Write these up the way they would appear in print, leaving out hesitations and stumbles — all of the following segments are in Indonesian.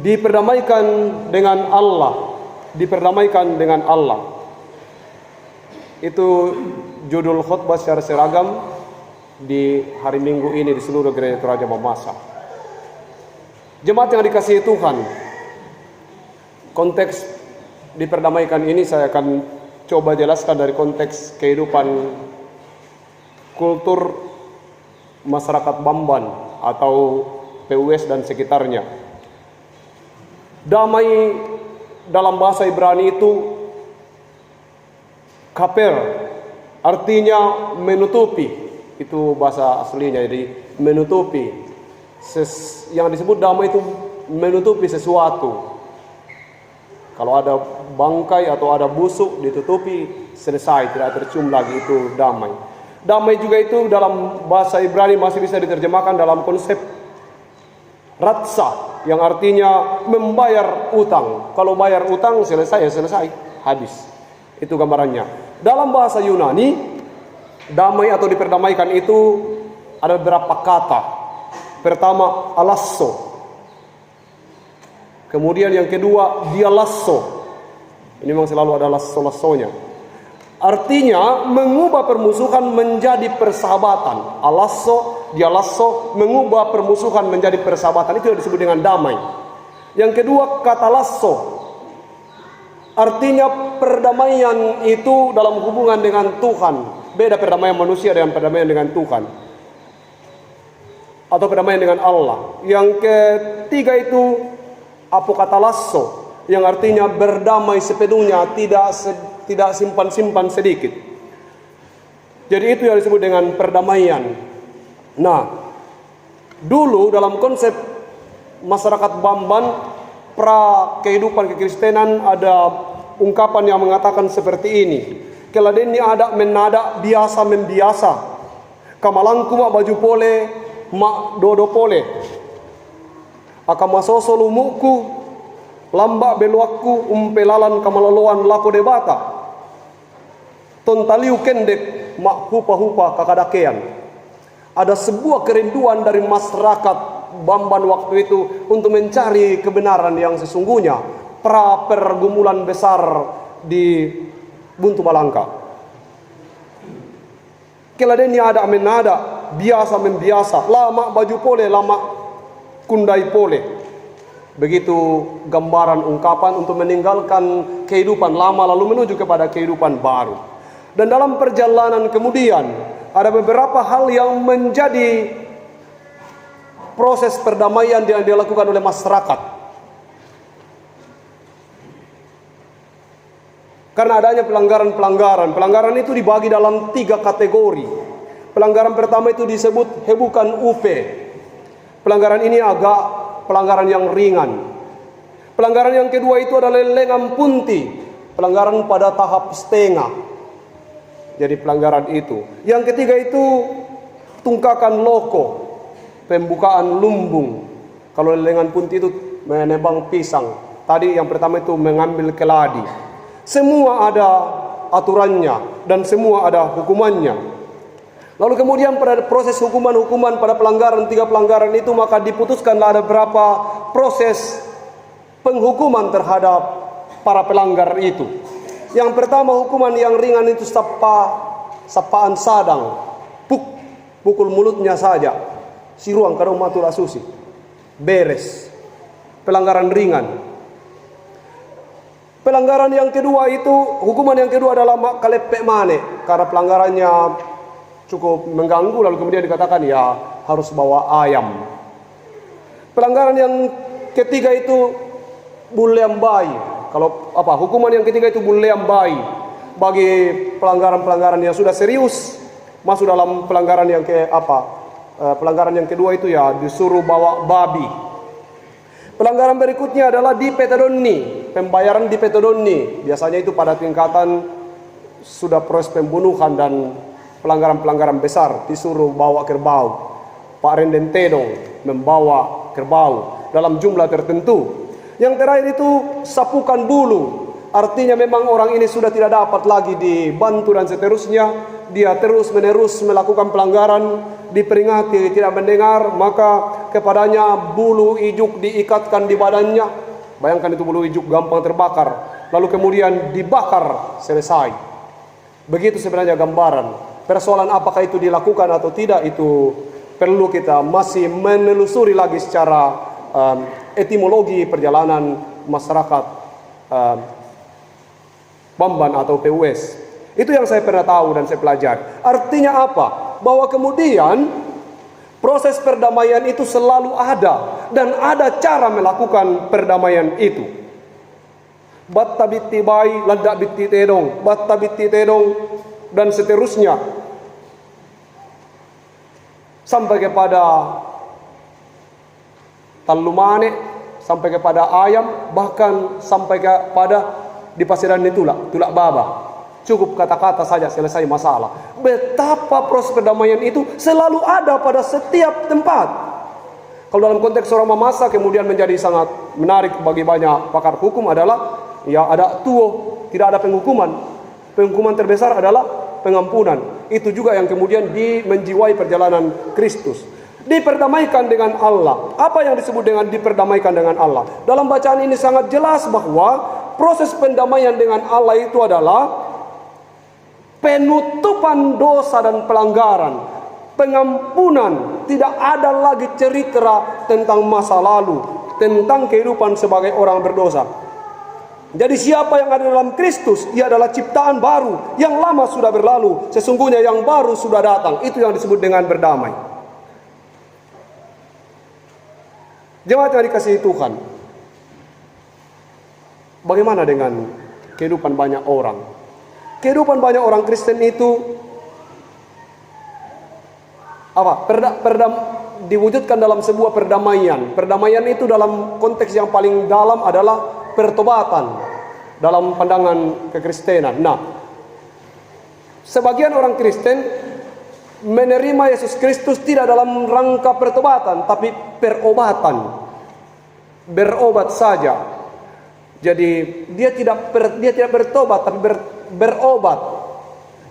Diperdamaikan dengan Allah. Diperdamaikan dengan Allah. Itu judul khutbah secara seragam di hari Minggu ini di seluruh gereja Toraja Mamasa. Jemaat yang dikasihi Tuhan, konteks diperdamaikan ini saya akan coba jelaskan dari konteks kehidupan kultur masyarakat Bamban atau PUS dan sekitarnya. Damai dalam bahasa Ibrani itu kaper, artinya menutupi. Itu bahasa aslinya, jadi menutupi. Yang disebut damai itu menutupi sesuatu. Kalau ada bangkai atau ada busuk ditutupi, selesai, tidak tercium lagi, itu damai. Damai juga itu dalam bahasa Ibrani masih bisa diterjemahkan dalam konsep ratsa, yang artinya membayar utang. Kalau bayar utang selesai, ya selesai, habis. Itu gambarannya. Dalam bahasa Yunani, damai atau diperdamaikan itu ada beberapa kata. Pertama, alasso. Kemudian yang kedua, dialasso. Ini memang selalu ada lasso-lassonya. Artinya mengubah permusuhan menjadi persahabatan. Alasso, dialasso, mengubah permusuhan menjadi persahabatan. Itu yang disebut dengan damai. Yang kedua, kata lasso. Artinya perdamaian itu dalam hubungan dengan Tuhan. Beda perdamaian manusia dengan perdamaian dengan Tuhan, atau perdamaian dengan Allah. Yang ketiga itu apokatalasso, yang artinya berdamai sepenuhnya, tidak simpan-simpan sedikit. Jadi itu yang disebut dengan perdamaian. Nah, dulu dalam konsep masyarakat Bamban pra kehidupan kekristenan ada ungkapan yang mengatakan seperti ini. Keladeni ada menada biasa membiasa. Kamalangku mak baju pole, mak dodo pole. Akamasoso lumuku, lambak beluakku umpelalan kamaloloan lako debata. Tontaliu kendek mak hupa-hupa kakadakean. Ada sebuah kerinduan dari masyarakat Bamban waktu itu untuk mencari kebenaran yang sesungguhnya pra pergumulan besar di Buntu Balangka. Keladeni ada menada, biasa membiasa, lama baju pole, lama kundai pole. Begitu gambaran ungkapan untuk meninggalkan kehidupan lama lalu menuju kepada kehidupan baru. Dan dalam perjalanan kemudian ada beberapa hal yang menjadi proses perdamaian yang dilakukan oleh masyarakat. Karena adanya pelanggaran. Pelanggaran itu dibagi dalam 3 kategori. Pelanggaran pertama itu disebut hebukan UP. Pelanggaran ini agak pelanggaran yang ringan. Pelanggaran yang kedua itu adalah lengan punti. Pelanggaran pada tahap setengah. Jadi pelanggaran itu. Yang ketiga itu tungkakan loko. Pembukaan lumbung. Kalau lengan punti itu menebang pisang. Tadi yang pertama itu mengambil keladi. Semua ada aturannya dan semua ada hukumannya. Lalu kemudian pada proses hukuman pada pelanggaran, 3 pelanggaran itu, maka diputuskanlah ada berapa proses penghukuman terhadap para pelanggar itu. Yang pertama, hukuman yang ringan itu sapaan sadang, pukul mulutnya saja, siruang kadang matul asusi, beres. Pelanggaran ringan. Pelanggaran yang kedua itu, hukuman yang kedua adalah kalepek mane, karena pelanggarannya cukup mengganggu, lalu kemudian dikatakan ya harus bawa ayam. Pelanggaran yang ketiga itu buleam bayi. Kalau hukuman yang ketiga itu buleam bayi. Bagi pelanggaran-pelanggaran yang sudah serius, masuk dalam pelanggaran yang pelanggaran yang kedua itu ya disuruh bawa babi. Pelanggaran berikutnya adalah dipetodoni, pembayaran dipetodoni. Biasanya itu pada tingkatan sudah proses pembunuhan dan pelanggaran-pelanggaran besar, disuruh bawa kerbau. Pak Renden Tedong membawa kerbau dalam jumlah tertentu. Yang terakhir itu sapukan bulu. Artinya memang orang ini sudah tidak dapat lagi dibantu dan seterusnya, dia terus-menerus melakukan pelanggaran, diperingati tidak mendengar, maka kepadanya bulu ijuk diikatkan di badannya. Bayangkan itu bulu ijuk gampang terbakar, lalu kemudian dibakar, selesai. Begitu sebenarnya gambaran. Persoalan apakah itu dilakukan atau tidak, itu perlu kita masih menelusuri lagi secara etimologi perjalanan masyarakat Bamban atau PUS. Itu yang saya pernah tahu dan saya pelajari. Artinya apa? Bahwa kemudian proses perdamaian itu selalu ada, dan ada cara melakukan perdamaian itu. Batta bitti bai, landak bitti tedong, batta bitti tedong, dan seterusnya. Sampai kepada talumane, sampai kepada ayam, bahkan sampai kepada di pasiran tulak baba. Cukup kata-kata saja selesai masalah. Betapa proses perdamaian itu selalu ada pada setiap tempat. Kalau dalam konteks orang Mamasa kemudian menjadi sangat menarik bagi banyak pakar hukum adalah, ya, ada tuo, tidak ada penghukuman. Penghukuman terbesar adalah pengampunan. Itu juga yang kemudian menjiwai perjalanan Kristus. Diperdamaikan dengan Allah. Apa yang disebut dengan diperdamaikan dengan Allah? Dalam bacaan ini sangat jelas bahwa proses pendamaian dengan Allah itu adalah penutupan dosa dan pelanggaran, pengampunan. Tidak ada lagi cerita tentang masa lalu, tentang kehidupan sebagai orang berdosa. Jadi siapa yang ada dalam Kristus, ia adalah ciptaan baru. Yang lama sudah berlalu, sesungguhnya yang baru sudah datang. Itu yang disebut dengan berdamai. Jemaat yang dikasihi Tuhan, bagaimana dengan kehidupan banyak orang? Kehidupan banyak orang Kristen itu diwujudkan dalam sebuah perdamaian. Perdamaian itu dalam konteks yang paling dalam adalah pertobatan dalam pandangan kekristenan. Nah, sebagian orang Kristen menerima Yesus Kristus tidak dalam rangka pertobatan, tapi perobatan. Berobat saja. Jadi dia tidak bertobat, tapi berobat.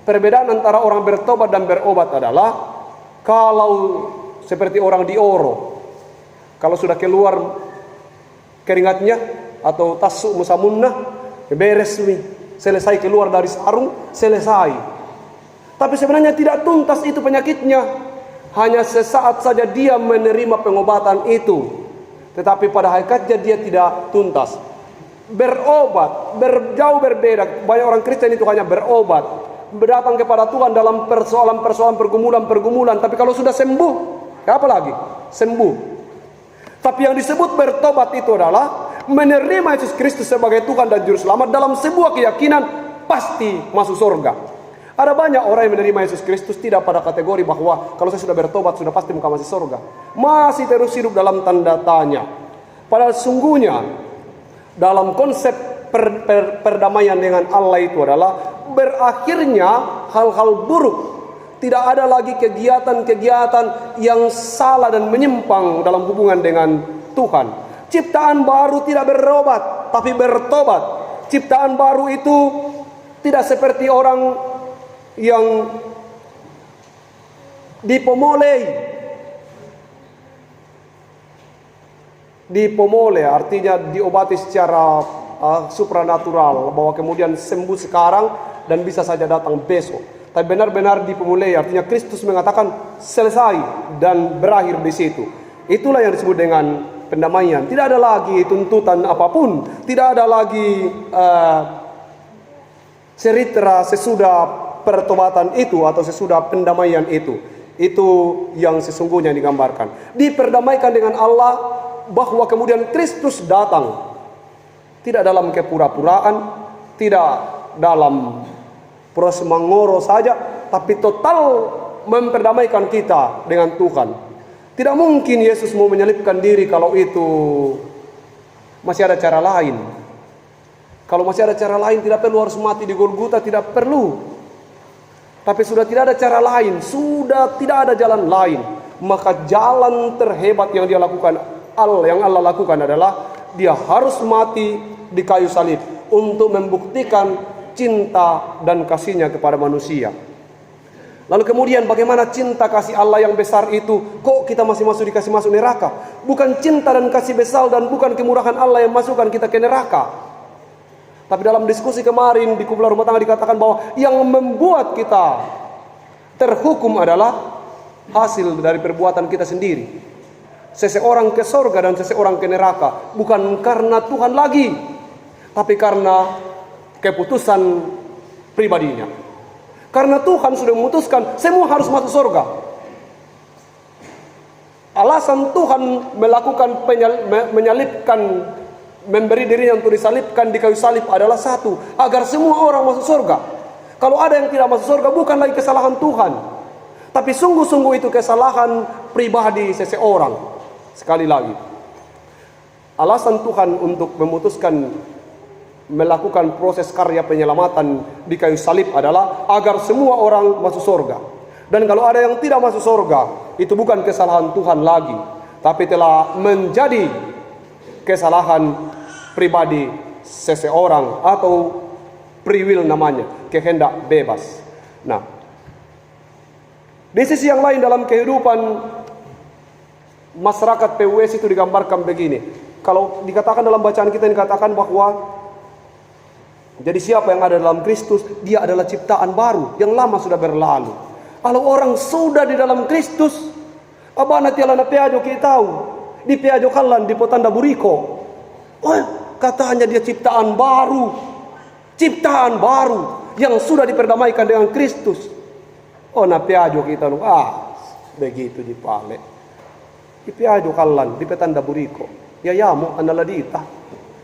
Perbedaan antara orang bertobat dan berobat adalah, kalau seperti orang di Oro, kalau sudah keluar keringatnya atau tasuk musamunnah, beres nih, selesai keluar dari sarung, selesai. Tapi sebenarnya tidak tuntas itu penyakitnya. Hanya sesaat saja dia menerima pengobatan itu, tetapi pada hakikatnya dia tidak tuntas. Berobat, jauh berbeda. Banyak orang Kristen itu hanya berobat, berdatang kepada Tuhan dalam persoalan-persoalan, pergumulan-pergumulan. Tapi kalau sudah sembuh, apa lagi? Sembuh. Tapi yang disebut bertobat itu adalah menerima Yesus Kristus sebagai Tuhan dan Juru Selamat dalam sebuah keyakinan pasti masuk surga. Ada banyak orang yang menerima Yesus Kristus tidak pada kategori bahwa kalau saya sudah bertobat sudah pasti muka masih surga. Masih terus hidup dalam tanda tanya. Padahal sungguhnya dalam konsep perdamaian dengan Allah itu adalah berakhirnya hal-hal buruk. Tidak ada lagi kegiatan-kegiatan yang salah dan menyimpang dalam hubungan dengan Tuhan. Ciptaan baru tidak berobat, tapi bertobat. Ciptaan baru itu tidak seperti orang yang dipomole artinya diobati secara supranatural, bahwa kemudian sembuh sekarang dan bisa saja datang besok. Tapi benar-benar dipomole artinya Kristus mengatakan selesai dan berakhir di situ. Itulah yang disebut dengan pendamaian. Tidak ada lagi tuntutan apapun, tidak ada lagi cerita sesudah pertobatan itu atau sesudah pendamaian itu. Itu yang sesungguhnya digambarkan. Diperdamaikan dengan Allah, bahwa kemudian Kristus datang. Tidak dalam kepura-puraan, tidak dalam proses mengoro saja, tapi total memperdamaikan kita dengan Tuhan. Tidak mungkin Yesus mau menyelipkan diri kalau itu masih ada cara lain. Kalau masih ada cara lain, tidak perlu harus mati di Golgota, tidak perlu. Tapi sudah tidak ada cara lain, sudah tidak ada jalan lain. Maka jalan terhebat yang Allah lakukan adalah dia harus mati di kayu salib untuk membuktikan cinta dan kasihnya kepada manusia. Lalu kemudian bagaimana cinta kasih Allah yang besar itu, kok kita masih dikasih masuk neraka? Bukan cinta dan kasih besar dan bukan kemurahan Allah yang masukkan kita ke neraka. Tapi dalam diskusi kemarin di kumpulan rumah tangga dikatakan bahwa yang membuat kita terhukum adalah hasil dari perbuatan kita sendiri. Seseorang ke surga dan seseorang ke neraka bukan karena Tuhan lagi, tapi karena keputusan pribadinya. Karena Tuhan sudah memutuskan semua harus masuk surga. Alasan Tuhan melakukan menyalibkan, memberi dirinya untuk disalibkan di kayu salib adalah satu, agar semua orang masuk surga. Kalau ada yang tidak masuk surga bukan lagi kesalahan Tuhan, tapi sungguh-sungguh itu kesalahan pribadi seseorang. Sekali lagi, alasan Tuhan untuk memutuskan melakukan proses karya penyelamatan di kayu salib adalah agar semua orang masuk surga. Dan kalau ada yang tidak masuk surga, itu bukan kesalahan Tuhan lagi, tapi telah menjadi kesalahan pribadi seseorang atau free will namanya, kehendak bebas. Nah, di sisi yang lain dalam kehidupan masyarakat PWS itu digambarkan begini. Kalau dikatakan dalam bacaan kita dikatakan bahwa jadi siapa yang ada dalam Kristus, dia adalah ciptaan baru, yang lama sudah berlalu. Kalau orang sudah di dalam Kristus, abana tiala na piajo kita tahu, di piajo kalan di potanda buriko. Oh, katanya dia ciptaan baru yang sudah diperdamaikan dengan Kristus. Oh, na piajo kita begitu di pale. Di piajo kalan di petanda buriko. Ya yamu analadita.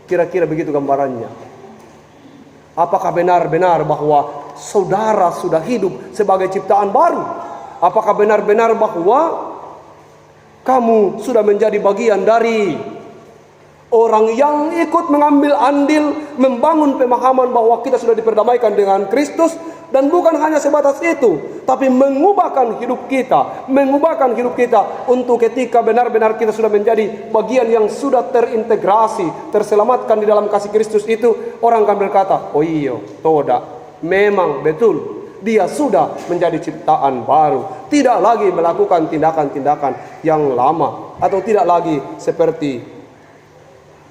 Kira-kira begitu gambarannya. Apakah benar-benar bahwa saudara sudah hidup sebagai ciptaan baru? Apakah benar-benar bahwa kamu sudah menjadi bagian dari orang yang ikut mengambil andil membangun pemahaman bahwa kita sudah diperdamaikan dengan Kristus? Dan bukan hanya sebatas itu, tapi mengubahkan hidup kita untuk ketika benar-benar kita sudah menjadi bagian yang sudah terintegrasi, terselamatkan di dalam kasih Kristus itu, orang akan berkata, oh iya, toda, memang betul, dia sudah menjadi ciptaan baru, tidak lagi melakukan tindakan-tindakan yang lama, atau tidak lagi seperti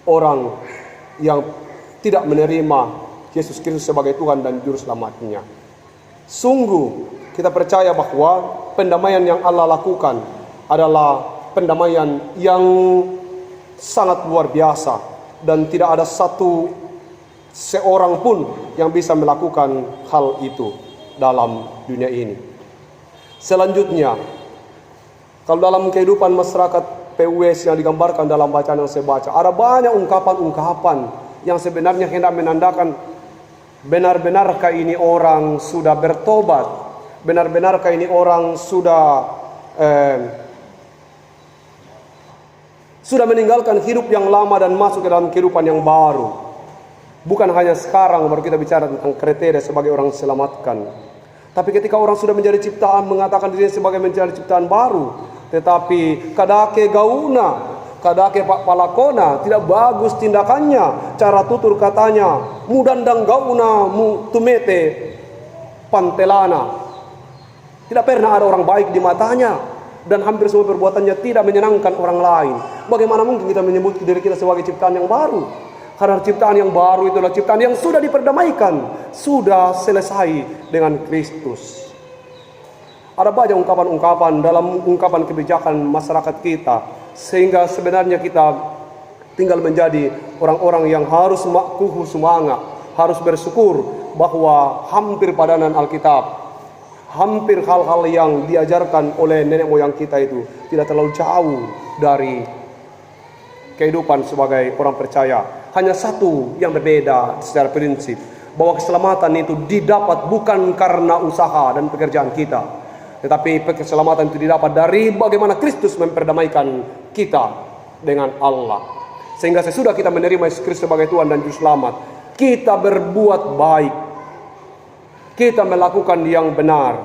orang yang tidak menerima Yesus Kristus sebagai Tuhan dan Juru Selamatnya. Sungguh kita percaya bahwa pendamaian yang Allah lakukan adalah pendamaian yang sangat luar biasa, dan tidak ada seorang pun yang bisa melakukan hal itu dalam dunia ini. Selanjutnya, kalau dalam kehidupan masyarakat PWS yang digambarkan dalam bacaan yang saya baca, ada banyak ungkapan-ungkapan yang sebenarnya hendak menandakan benar-benarkah ini orang sudah bertobat? Benar-benarkah ini orang sudah meninggalkan hidup yang lama dan masuk ke dalam kehidupan yang baru? Bukan hanya sekarang baru kita bicara tentang kriteria sebagai orang diselamatkan, tapi ketika orang sudah menjadi ciptaan, mengatakan dirinya sebagai menjadi ciptaan baru, tetapi kadake gauna, kadake pak palakona, tidak bagus tindakannya, cara tutur katanya, mudandang gauna mu tumete pantelana. Tidak pernah ada orang baik di matanya, dan hampir semua perbuatannya tidak menyenangkan orang lain. Bagaimana mungkin kita menyebut diri kita sebagai ciptaan yang baru? Karena ciptaan yang baru itu adalah ciptaan yang sudah diperdamaikan, sudah selesai dengan Kristus. Ada banyak ungkapan-ungkapan dalam ungkapan kebijakan masyarakat kita, sehingga sebenarnya kita tinggal menjadi orang-orang yang harus makuhu semangat, harus bersyukur bahwa hampir padanan Alkitab, hampir hal-hal yang diajarkan oleh nenek moyang kita itu tidak terlalu jauh dari kehidupan sebagai orang percaya. Hanya satu yang berbeda secara prinsip, bahwa keselamatan itu didapat bukan karena usaha dan pekerjaan kita, tetapi keselamatan itu didapat dari bagaimana Kristus memperdamaikan kita dengan Allah. Sehingga sesudah kita menerima Yesus Kristus sebagai Tuhan dan Juru Selamat, kita berbuat baik, kita melakukan yang benar,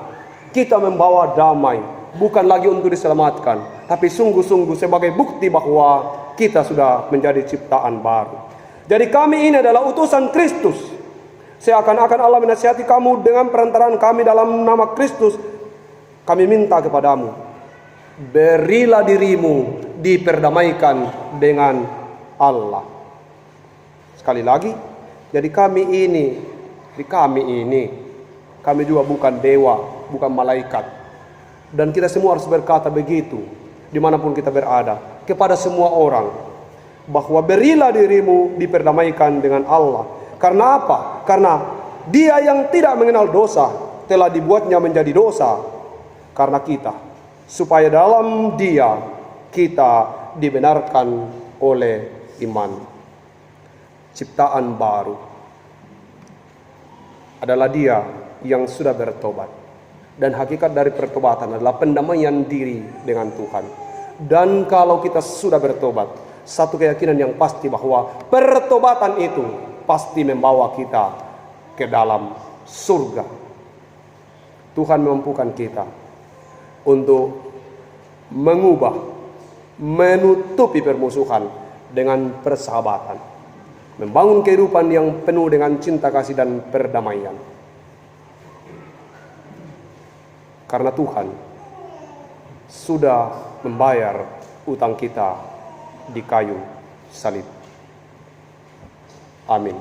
kita membawa damai, bukan lagi untuk diselamatkan, tapi sungguh-sungguh sebagai bukti bahwa kita sudah menjadi ciptaan baru. Jadi kami ini adalah utusan Kristus. Seakan-akan Allah menasihati kamu dengan perantaraan kami dalam nama Kristus, kami minta kepadamu, berilah dirimu diperdamaikan dengan Allah. Sekali lagi, jadi kami juga bukan dewa, bukan malaikat. Dan kita semua harus berkata begitu, dimanapun kita berada, kepada semua orang, bahwa berilah dirimu diperdamaikan dengan Allah. Karena apa? Karena Dia yang tidak mengenal dosa telah dibuatnya menjadi dosa karena kita, supaya dalam Dia kita dibenarkan oleh iman. Ciptaan baru adalah Dia yang sudah bertobat, dan hakikat dari pertobatan adalah pendamaian diri dengan Tuhan. Dan kalau kita sudah bertobat, satu keyakinan yang pasti bahwa pertobatan itu pasti membawa kita ke dalam surga. Tuhan memampukan kita untuk mengubah, menutupi permusuhan dengan persahabatan, membangun kehidupan yang penuh dengan cinta kasih dan perdamaian. Karena Tuhan sudah membayar utang kita di kayu salib. Amin.